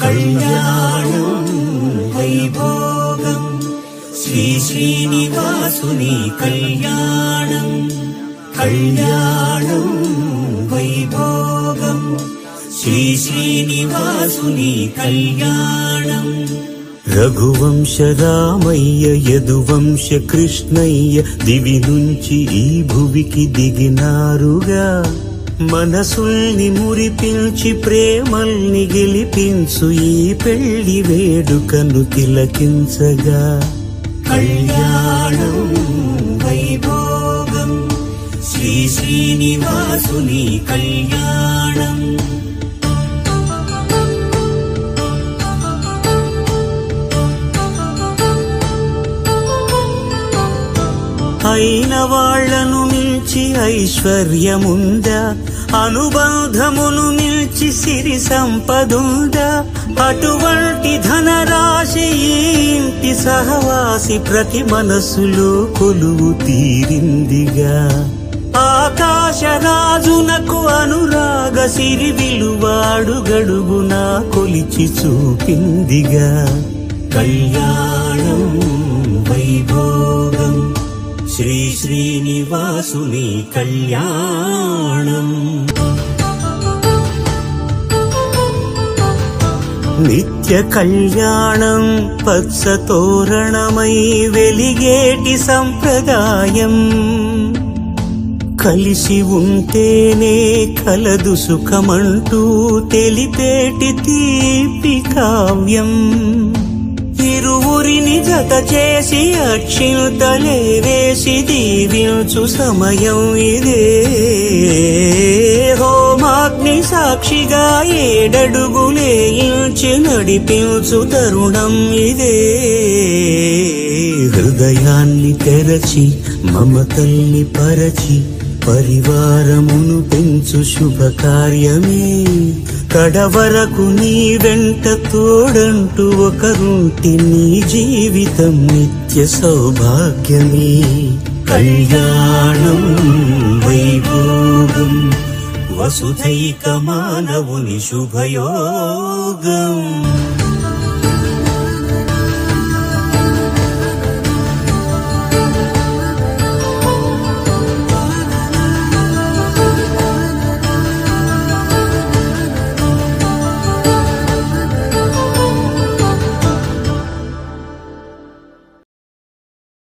కళ్యాణం వైభోగం శ్రీ శ్రీనివాసుని కళ్యాణం కళ్యాణం వైభోగం శ్రీ శ్రీనివాసుని కళ్యాణం రఘువంశ రామయ్య యదువంశ కృష్ణయ్య దివి నుంచి ఈ భువికి దిగినారుగా మనసుల్ని మురిపించి ప్రేమల్ని గెలిపించు ఈ పెళ్లి వేడుకను తిలకించగా కళ్యాణం వైభోగం శ్రీ శ్రీనివాసుని కళ్యాణం అయిన వాళ్లను మిల్చి ఐశ్వర్యముందా అనుబంధమును మిల్చి సిరి సంపదుందా అటువంటి ధనరాశి ఇంటి సహవాసి ప్రతి మనసులో కొలువు తీరిందిగా ఆకాశరాజునకు అనురాగ సిరి విలువాడుగడుగునా కొలిచి చూపిందిగా కళ్యాణం వైభోగం శ్రీ శ్రీనివాసుని కళ్యాణం నిత్య కళ్యాణం పచ్చ తోరణమై వెలిగేటి సంప్రదాయం కలిసి ఉంటేనే కలదు సుఖమంటూ తెలిపేటి తీపి కావ్యం ఇరువురిని జత చేసి అక్షింతలే వేసి దీవించు సమయం ఇదే హోమాగ్ని సాక్షిగా ఏడడుగులే ఇంచి నడిపించు తరుణం ఇదే హృదయాన్ని తెరచి మమతల్ని పరచి పరివారమును పెంచు శుభకార్యమే కడవరకు నీ వెంట తోడంటూ ఒకరుంటి నీ జీవితం నిత్య సౌభాగ్యమే కళ్యాణం వైభోగం వసుధైక మానవుని శుభయోగం